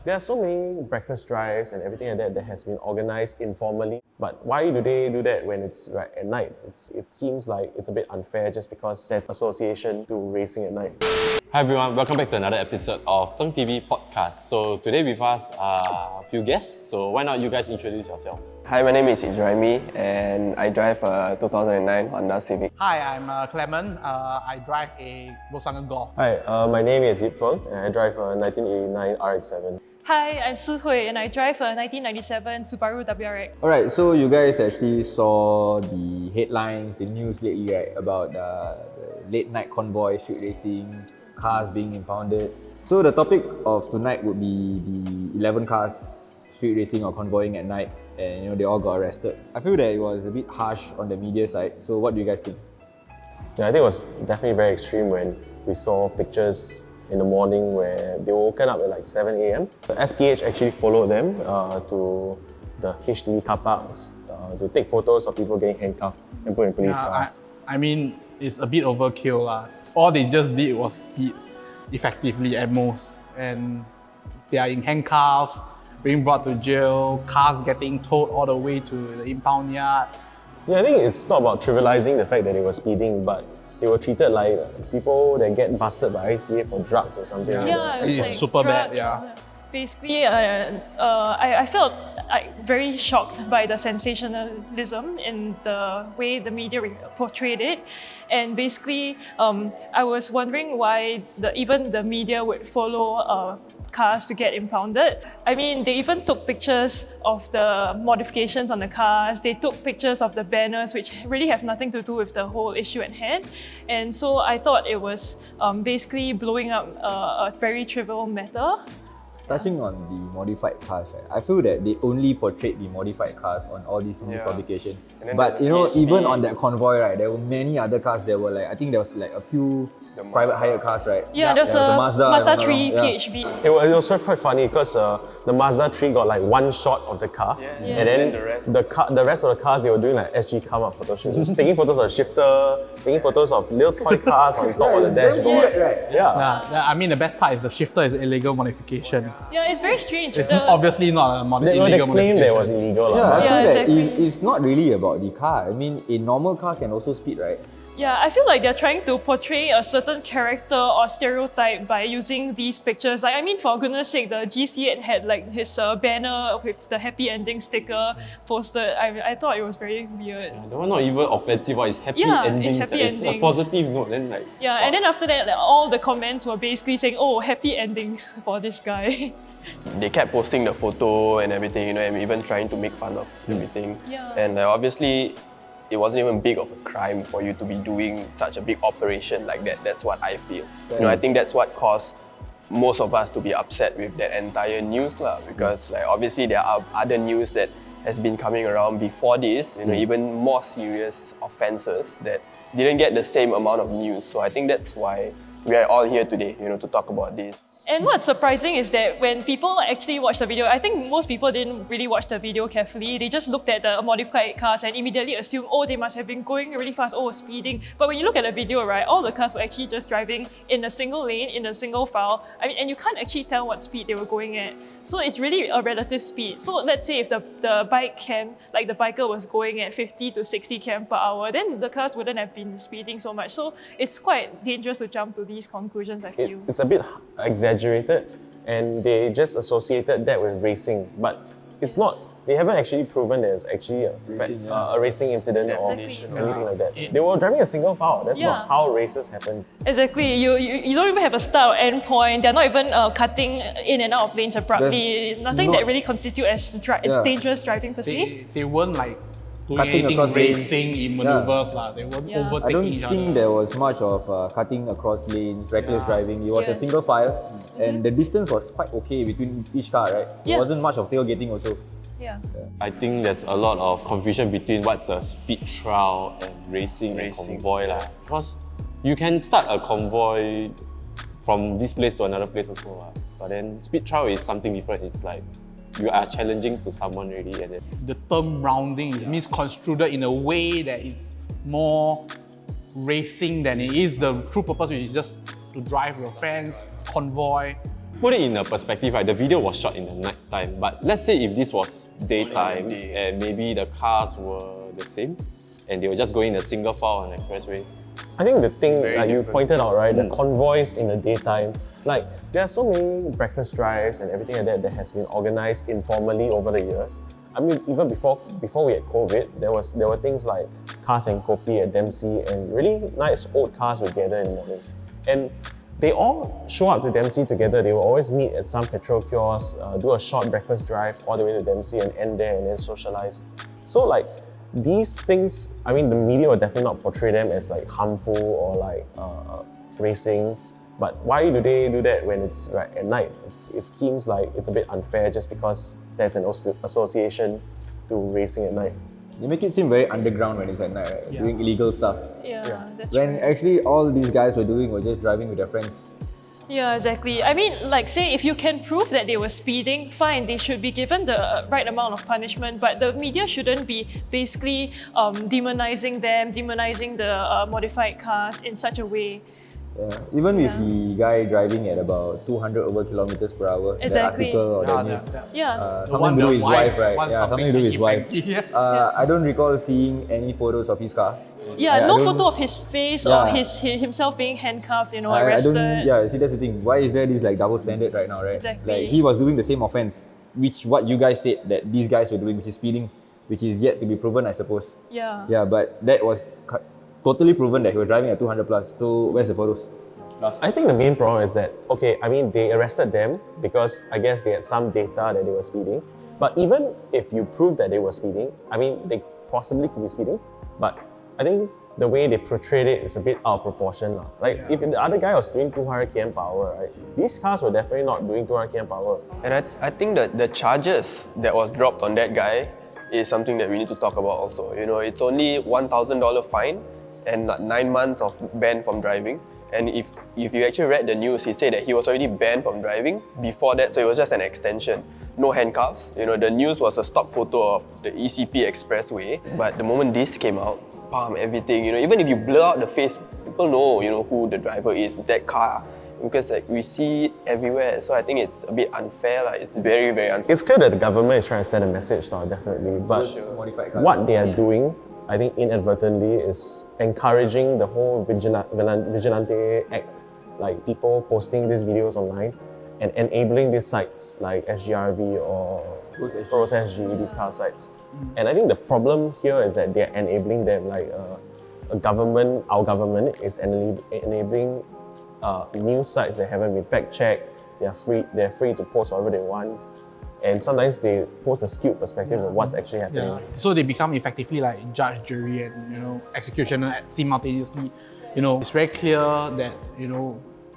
There are so many breakfast drives and everything like that has been organized informally. But why do they do that when it's right at night? It seems like it's a bit unfair just because there's association to racing at night. Hi everyone, welcome back to another episode of ZHNGTV Podcast. So today with us are a few guests, so why not you guys introduce yourself? Hi, my name is ZHNGTV and I drive a 2009 Honda Civic. Hi, I'm Clement. I drive a Volkswagen Golf. Hi, my name is Yip Feng and I drive a 1989 RX-7. Hi, I'm Si Hui and I drive a 1997 Subaru WRX. Alright, so you guys actually saw the headlines, the news lately, right, about the late night convoy street racing, cars being impounded. So the topic of tonight would be the 11 cars street racing or convoying at night, and they all got arrested. I feel that it was a bit harsh on the media side. So what do you guys think? Yeah, I think it was definitely very extreme when we saw pictures in the morning where they were woken up at like 7 a.m. The SPH actually followed them to the HDB car parks to take photos of people getting handcuffed and put in police cars. I mean, it's a bit overkill. All they just did was speed effectively at most. And they are in handcuffs, being brought to jail, cars getting towed all the way to the impound yard. Yeah, I think it's not about trivializing the fact that they were speeding, but they were treated like people that get busted by ICA for drugs or something. Yeah, It's like super bad, drugs. yeah. Basically, I felt very shocked by the sensationalism in the way the media portrayed it. And basically, I was wondering why even the media would follow cars to get impounded. I mean, they even took pictures of the modifications on the cars. They took pictures of the banners, which really have nothing to do with the whole issue at hand. And so I thought it was basically blowing up a very trivial matter. Touching on the modified cars, right, I feel that they only portrayed the modified cars on all these news publications. But even on that convoy, right, there were many other cars. There were I think there was a few private hire cars, right? Yeah, there's a Mazda 3 PHV. It was quite funny because the Mazda 3 got one shot of the car, and then the rest of the cars, they were doing SG come up photo shoots, taking photos of the shifter, taking photos of little toy cars on top of the dashboard. I mean, the best part is the shifter is illegal modification. Yeah, it's very strange. It's obviously not a illegal modification. They claimed that it was illegal. I feel that exactly. it's not really about the car. I mean, a normal car can also speed, right? Yeah, I feel like they're trying to portray a certain character or stereotype by using these pictures. I mean, for goodness sake, the GC had his banner with the happy ending sticker posted. I thought it was very weird. Yeah, that one not even offensive, it's happy endings. It's happy it's endings. a positive note. Then and then after that, all the comments were basically saying, "Oh, happy endings for this guy." They kept posting the photo and everything, and even trying to make fun of everything. Yeah. And obviously, it wasn't even big of a crime for you to be doing such a big operation like that. That's what I feel. I think that's what caused most of us to be upset with that entire news because obviously there are other news that has been coming around before this, even more serious offences that didn't get the same amount of news. So I think that's why we are all here today, to talk about this. And what's surprising is that when people actually watch the video, I think most people didn't really watch the video carefully. They just looked at the modified cars and immediately assumed, oh, they must have been going really fast, oh, speeding. But when you look at the video, right, all the cars were actually just driving in a single lane, in a single file. I mean, and you can't actually tell what speed they were going at. So it's really a relative speed. So let's say if the bike cam, the biker was going at 50 to 60 km per hour, then the cars wouldn't have been speeding so much. So it's quite dangerous to jump to these conclusions, I feel. It's a bit exaggerated, and they just associated that with racing, but it's not. They haven't actually proven that it's actually a racing incident or anything like that. They were driving a single file. That's not how races happen. Exactly. You don't even have a start or end point. They're not even cutting in and out of lanes abruptly. Nothing that really constitutes as dangerous driving per se. They weren't doing Cutting anything across racing in maneuvers. They weren't overtaking each I other. don't think there was much of cutting across lanes, reckless driving. It was a single file, and the distance was quite okay between each car, right? There wasn't much of tailgating also. Yeah. I think there's a lot of confusion between what's a speed trial and racing and convoy. Because you can start a convoy from this place to another place also. But then speed trial is something different. It's you are challenging to someone really. And then the term rounding is misconstrued in a way that it's more racing than it is the true purpose, which is just to drive your friends, convoy. put it in a perspective, right? The video was shot in the night time, but let's say if this was daytime and maybe the cars were the same and they were just going in a single file on an expressway. I think the thing like you different. pointed out, right, the convoys in the daytime, like there are so many breakfast drives and everything like that has been organized informally over the years. I mean, even before we had COVID, there were things like cars and kopi at Dempsey, and really nice old cars would gather in the morning. And they all show up to Dempsey together. They will always meet at some petrol kiosk, do a short breakfast drive all the way to Dempsey and end there and then socialize. So like these things, I mean, the media will definitely not portray them as like harmful or like racing. But why do they do that when it's right at night? It seems like it's a bit unfair just because there's an association to racing at night. They make it seem very underground when it's at night, right? Doing illegal stuff. Yeah, that's When right. actually all these guys were doing were just driving with their friends. Yeah, exactly. I mean, like, say, if you can prove that they were speeding, fine, they should be given the right amount of punishment, but the media shouldn't be basically demonizing them, demonizing the modified cars in such a way. Yeah. Even with the guy driving at about 200 over kilometers per hour, Exactly. the article or the news, Yeah. something to do with his wife, right? wants Yeah, something to do with his wife. Yeah. I don't recall seeing any photos of his car. Yeah, I no don't- photo of his face or himself being handcuffed, I arrested. don't. Yeah, see that's the thing. Why is there this like double standard right now, right? Exactly. Like he was doing the same offense, which what you guys said that these guys were doing, which is speeding, which is yet to be proven, I suppose. Yeah. Yeah, but that was totally proven that he was driving at 200 plus. So where's the photos? I think the main problem is that, okay, I mean, they arrested them because I guess they had some data that they were speeding. But even if you prove that they were speeding, I mean, they possibly could be speeding, but I think the way they portrayed it is a bit out of proportion. Like, if the other guy was doing 200 km per hour, right, these cars were definitely not doing 200 km per hour. And I think that the charges that was dropped on that guy is something that we need to talk about also. It's only $1,000 fine and 9 months of ban from driving. And if you actually read the news, he said that he was already banned from driving before that, so it was just an extension. No handcuffs. The news was a stock photo of the ECP expressway, but the moment this came out, bam, everything, even if you blur out the face, people know, who the driver is with that car, because like we see it everywhere. So I think it's a bit unfair. It's very, very unfair. It's clear that the government is trying to send a message now, definitely, but what they are doing, I think inadvertently, is encouraging the whole vigilante act, like people posting these videos online and enabling these sites like SGRV or SG, these car sites. And I think the problem here is that they're enabling them, like our government is enabling news sites that haven't been fact-checked. They're free to post whatever they want. And sometimes they post a skewed perspective of what's actually happening. Yeah. So they become effectively like judge, jury, and executioner simultaneously. It's very clear that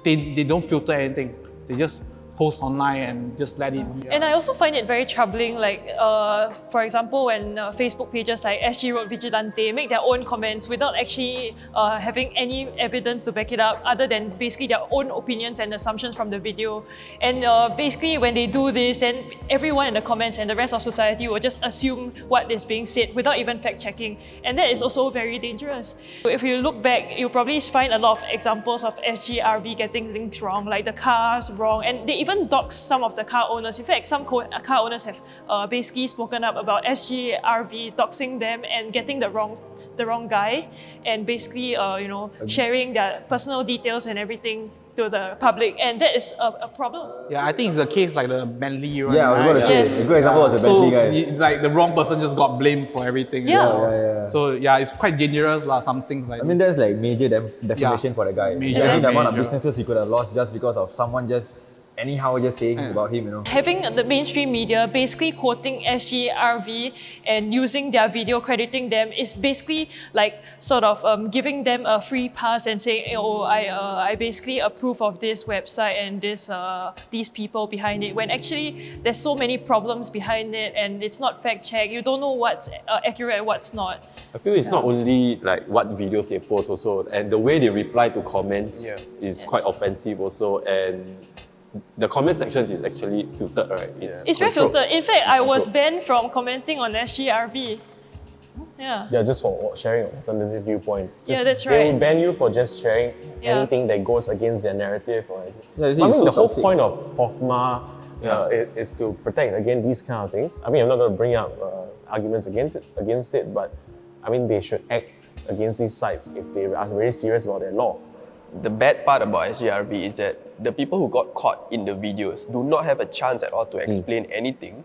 they don't filter anything. They just post online and just let it be. And I also find it very troubling, like, for example, when Facebook pages like SG Road Vigilante make their own comments without actually having any evidence to back it up, other than basically their own opinions and assumptions from the video. And basically, when they do this, then everyone in the comments and the rest of society will just assume what is being said without even fact-checking. And that is also very dangerous. If you look back, you'll probably find a lot of examples of SGRV getting things wrong, like the cars wrong, and they even dox some of the car owners. In fact, some car owners have basically spoken up about SGRV doxing them and getting the wrong guy, and basically sharing their personal details and everything to the public, and that is a problem. Yeah, I think it's a case like the Bentley one. Yeah, I was right? going to say, Yes. a good example was the So, Bentley guy. like the wrong person just got blamed for everything. Yeah. So yeah, it's quite dangerous, some things like I mean, this. that's like major defamation for the guy. Major, Imagine the amount of major. businesses he could have lost just because of someone just anyhow just saying about him, Having the mainstream media basically quoting SGRV and using their video, crediting them, is basically like sort of giving them a free pass and saying, I basically approve of this website and these people behind it, when actually there's so many problems behind it and it's not fact-checked. You don't know what's accurate and what's not. I feel it's not only like what videos they post also, and the way they reply to comments is quite offensive also, and the comment section is actually filtered, right? It's very filtered. In fact, I was banned from commenting on SGRV. Yeah. Yeah, just for sharing an alternative viewpoint. Yeah, that's They will right. ban you for just sharing Yeah. anything that goes against their narrative or anything. Yeah, you see, I mean, it's so the whole toxic. point of POFMA is to protect against these kind of things. I mean, I'm not going to bring up arguments against it, but I mean, they should act against these sites if they are very serious about their law. The bad part about SGRV is that the people who got caught in the videos do not have a chance at all to explain anything.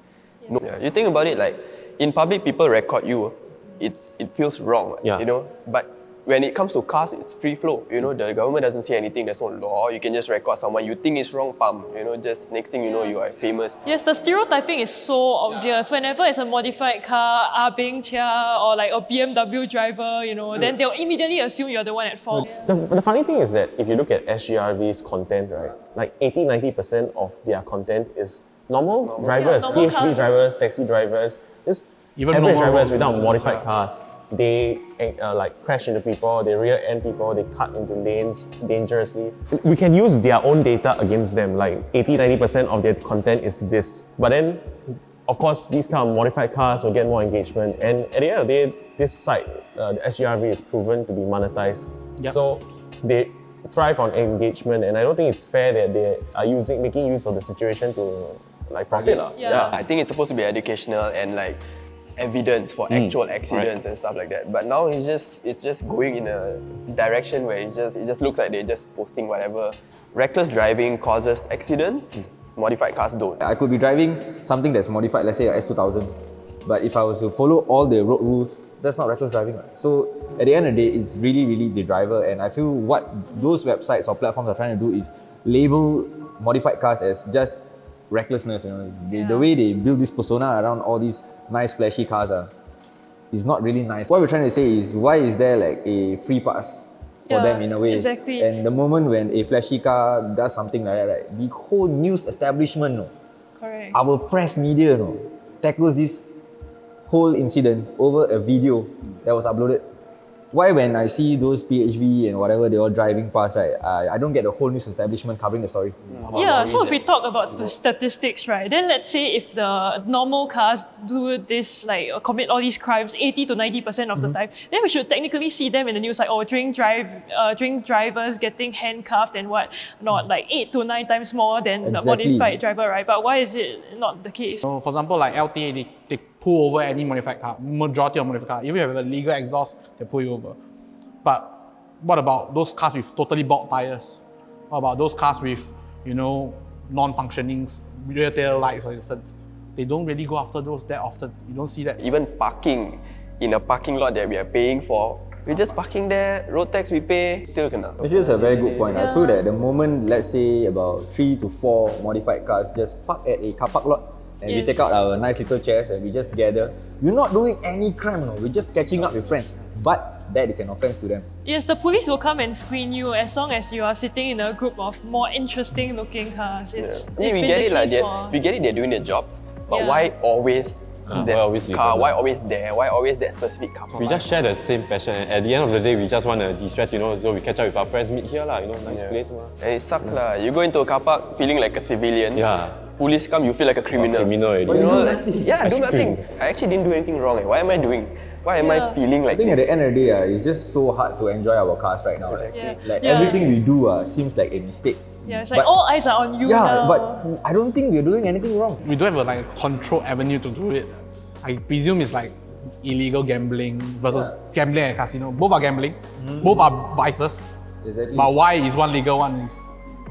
No, you think about it, like in public, people record you. It feels wrong, Yeah. you know. But when it comes to cars, it's free flow. You know, the government doesn't say anything. There's no law. You can just record someone you think is wrong, pam. You know, just next thing you know, you are famous. Yes, the stereotyping is so obvious. Whenever it's a modified car, Bing Chia or like a BMW driver, you know, then they'll immediately assume you're the one at fault. The funny thing is that if you look at SGRV's content, right, like 80-90% of their content is normal drivers, normal PhD cars. drivers, taxi drivers, just Even average normal drivers road without users, modified cars. They like crash into people, they rear end people, they cut into lanes dangerously. We can use their own data against them, like 80-90% of their content is this. But then, of course, these kind of modified cars will get more engagement. And at the end of the day, this site, the SGRV, is proven to be monetized. Yep. So they thrive on engagement, and I don't think it's fair that they are making use of the situation to like profit. Yeah. I think it's supposed to be educational and like evidence for actual accidents and stuff like that. But now it's just going in a direction where it just looks like they're just posting whatever. Reckless driving causes accidents. Modified cars don't. I could be driving something that's modified, let's say a S2000, but if I was to follow all the road rules, that's not reckless driving. So at the end of the day, it's really the driver, and I feel what those websites or platforms are trying to do is label modified cars as just recklessness. You know, the way they build this persona around all these nice flashy cars is not really nice. What we're trying to say is, why is there like a free pass for Yeah, them in a way? exactly. And the moment when a flashy car does something like that, right, the whole news establishment, no, Correct. our press media, no, tackles this whole incident over a video that was uploaded. Why when I see those PHV and whatever they're all driving past, right, I don't get the whole news establishment covering the story. Yeah, so if we talk about the statistics, right, then let's say if the normal cars do this, like commit all these crimes 80-90% of the time, then we should technically see them in the news like, oh, drink drivers getting handcuffed and what not, like 8 to 9 times more than the Exactly. modified driver, right? But why is it not the case? So for example, like LTA, they pull over any modified car, majority of modified car. Even if you have a legal exhaust, they pull you over. But what about those cars with totally bald tires? What about those cars with, you know, non-functioning rear tail lights, for instance? They don't really go after those that often. You don't see that. Even parking in a parking lot that we are paying for, we're just parking there, road tax we pay, still kena. Which is a very good point. I feel that the moment, let's say about 3 to 4 modified cars just park at a car park lot, and we Yes. take out our nice little chairs and we just gather, we're not doing any crime, no. We're just catching up with friends. But that is an offense to them. Yes, the police will come and screen you as long as you are sitting in a group of more interesting looking cars. It's I mean, we been get the it, like case that. We get it, they're doing their job. But Yeah. why always why that always car? you Why cover? always there? Why always that specific car? We just share the same passion, and at the end of the day, we just want to de-stress, you know, so we catch up with our friends, meet here, lah, you know, nice place. Ma. And it sucks lah. You go into a car park feeling like a civilian. Yeah. Police come, you feel like a criminal. Criminal already. You know, Yeah. like, yeah, do nothing. I actually didn't do anything wrong. Why am I doing? Why am I feeling I like think at this? the end of the day, it's just so hard to enjoy our cars right now. Right? Yeah. Like Yeah. everything we do seems like a mistake. Yeah, it's like But- all eyes are on you Yeah, now. but I don't think we're doing anything wrong. We don't have a like controlled avenue to do it. I presume it's like illegal gambling versus gambling at casino. Both are gambling, both are vices. Exactly. But why is one legal, one is,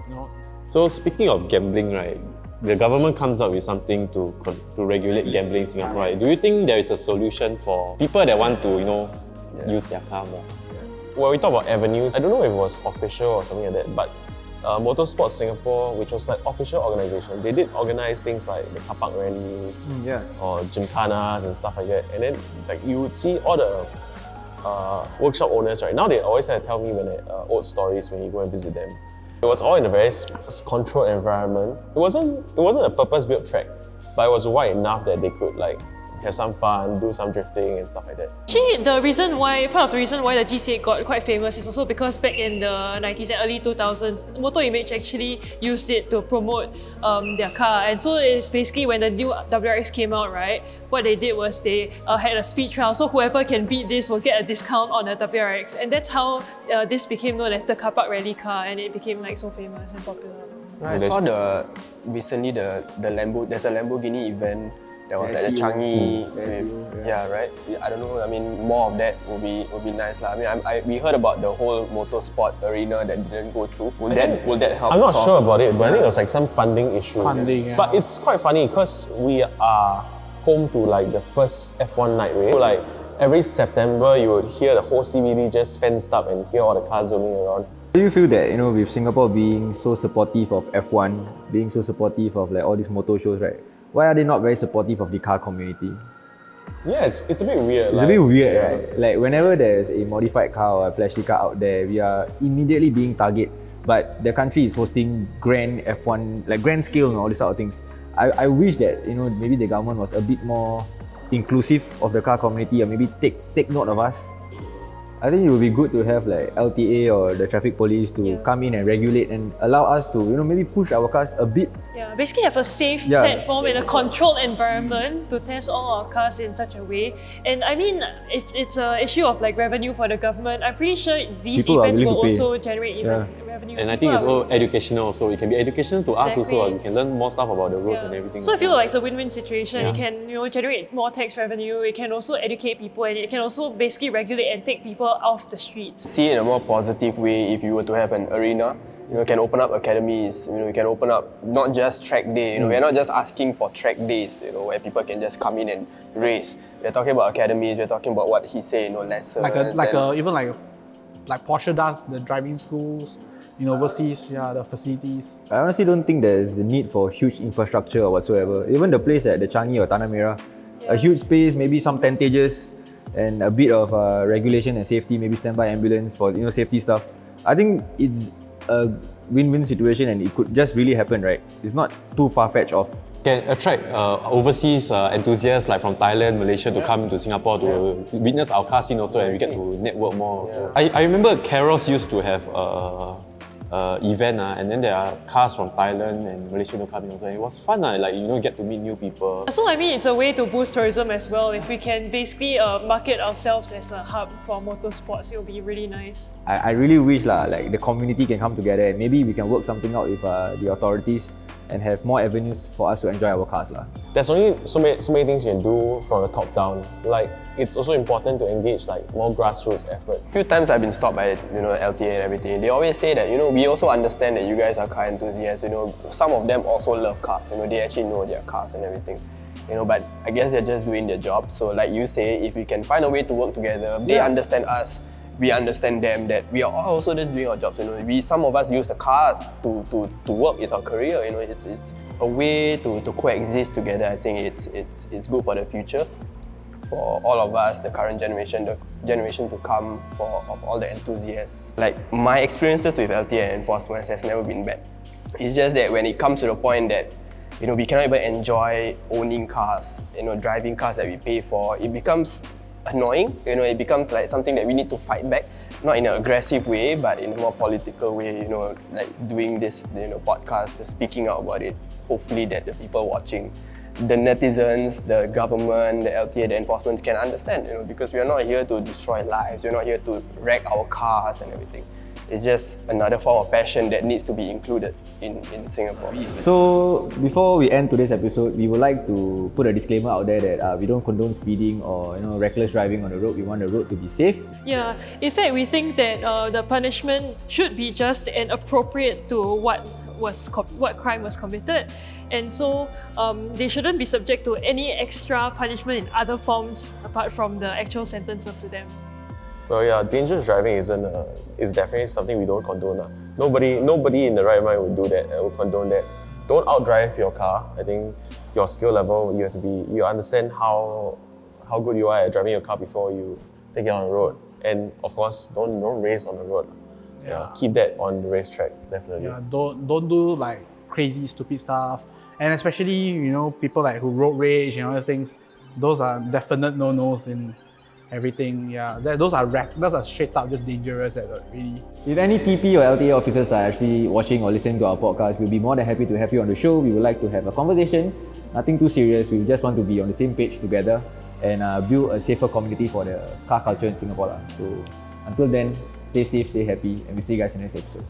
you know? So speaking of gambling, right, the government comes up with something to regulate gambling in Singapore. Right? Do you think there is a solution for people that want to, you know, use their car more? When we talk about avenues, I don't know if it was official or something like that, but Motorsport Singapore, which was like official organization, they did organize things like the car park rallies Yeah. or gymkhanas and stuff like that. And then like you would see all the workshop owners, right? Now they always have to tell me when old stories when you go and visit them. It was all in a very controlled environment. It wasn't a purpose-built track, but it was wide enough that they could like have some fun, do some drifting and stuff like that. Actually, part of the reason why the GC8 got quite famous is also because back in the 90s and early 2000s, Motor Image actually used it to promote their car. And so it's basically when the new WRX came out, right? What they did was they had a speed trial. So whoever can beat this will get a discount on the WRX. And that's how this became known as the car park rally car, and it became like so famous and popular. I saw recently the Lambo. There's a Lamborghini event that was at the Changi. Right. I don't know. I mean, more of that will be nice lah. I mean, we heard about the whole motorsport arena that didn't go through. Will that help? I'm not sure about it, but I think it was like some funding issue. Yeah. But it's quite funny because we are home to like the first F1 night race. So like every September, you would hear the whole CBD just fenced up and hear all the cars zooming around. Do you feel that, with Singapore being so supportive of F1, being so supportive of like all these motor shows, right? Why are they not very supportive of the car community? Yeah, it's a bit weird. It's a bit weird, right? Like whenever there's a modified car or a flashy car out there, we are immediately being targeted. But the country is hosting grand F1, like grand scale and all these sort of things. I wish that, maybe the government was a bit more inclusive of the car community, or maybe take note of us. I think it would be good to have like LTA or the traffic police to come in and regulate and allow us to, maybe push our cars a bit. Yeah, basically have a safe platform and a controlled environment to test all our cars in such a way. And I mean, if it's an issue of like revenue for the government, I'm pretty sure these People events will to pay. also generate revenue. And I think it's all educational, so it can be educational to us also. We can learn more stuff about the roads and everything. So I feel like it's a win-win situation. It can generate more tax revenue, it can also educate people, and it can also basically regulate and take people off the streets. See it in a more positive way. If you were to have an arena, you can open up academies, you can open up not just track day, we're not just asking for track days, where people can just come in and race. We're talking about academies, we're talking about what he said, lessons. Even like Porsche does, the driving schools, overseas, the facilities. I honestly don't think there's a need for huge infrastructure or whatsoever. Even the place at the Changi or Tanah Merah, a huge space, maybe some tentages, and a bit of regulation and safety, maybe standby ambulance for safety stuff. I think it's a win-win situation and it could just really happen, right? It's not too far-fetched off. Can attract overseas enthusiasts like from Thailand, Malaysia to come to Singapore to witness our car scene also, and we get to network more also. I remember Carols used to have event and then there are cars from Thailand and Malaysia to come in also. It was fun, get to meet new people. So I mean, it's a way to boost tourism as well. If we can basically market ourselves as a hub for motorsports, it'll be really nice. I really wish like the community can come together and maybe we can work something out with the authorities and have more avenues for us to enjoy our cars. There's only so many things you can do from the top down. Like, it's also important to engage like more grassroots effort. A few times I've been stopped by LTA and everything. They always say that we also understand that you guys are car enthusiasts. Some of them also love cars. They actually know their cars and everything. But I guess they're just doing their job. So like you say, if we can find a way to work together, they understand us, we understand them, that we are all also just doing our jobs. Some of us use the cars to work. It's our career. It's a way to coexist together. I think it's good for the future, for all of us, the current generation, the generation to come, of all the enthusiasts. Like, my experiences with LTA and enforcement has never been bad. It's just that when it comes to the point that we cannot even enjoy owning cars, driving cars that we pay for, it becomes annoying. It becomes like something that we need to fight back, not in an aggressive way, but in a more political way. Like doing this, podcast, speaking out about it. Hopefully that the people watching, the netizens, the government, the LTA, the enforcement can understand. Because we are not here to destroy lives. We're not here to wreck our cars and everything. It's just another form of passion that needs to be included in Singapore. So before we end today's episode, we would like to put a disclaimer out there that we don't condone speeding or reckless driving on the road. We want the road to be safe. Yeah, in fact, we think that the punishment should be just and appropriate to what crime was committed, and so they shouldn't be subject to any extra punishment in other forms apart from the actual sentence up to them. Well, yeah, dangerous driving is definitely something we don't condone. Nobody in the right mind would do that, would condone that. Don't outdrive your car. I think your skill level, you understand how good you are at driving your car before you take it on the road. And of course, don't race on the road. Yeah, keep that on the racetrack, definitely. Yeah, don't do like crazy, stupid stuff. And especially, people like who road rage and all those things, Those are definite no-nos in everything. Yeah, those are straight up just dangerous. Really. If any TP or LTA officers are actually watching or listening to our podcast, we'll be more than happy to have you on the show. We would like to have a conversation, nothing too serious. We just want to be on the same page together and build a safer community for the car culture in Singapore. So until then, stay safe, stay happy, and we'll see you guys in the next episode.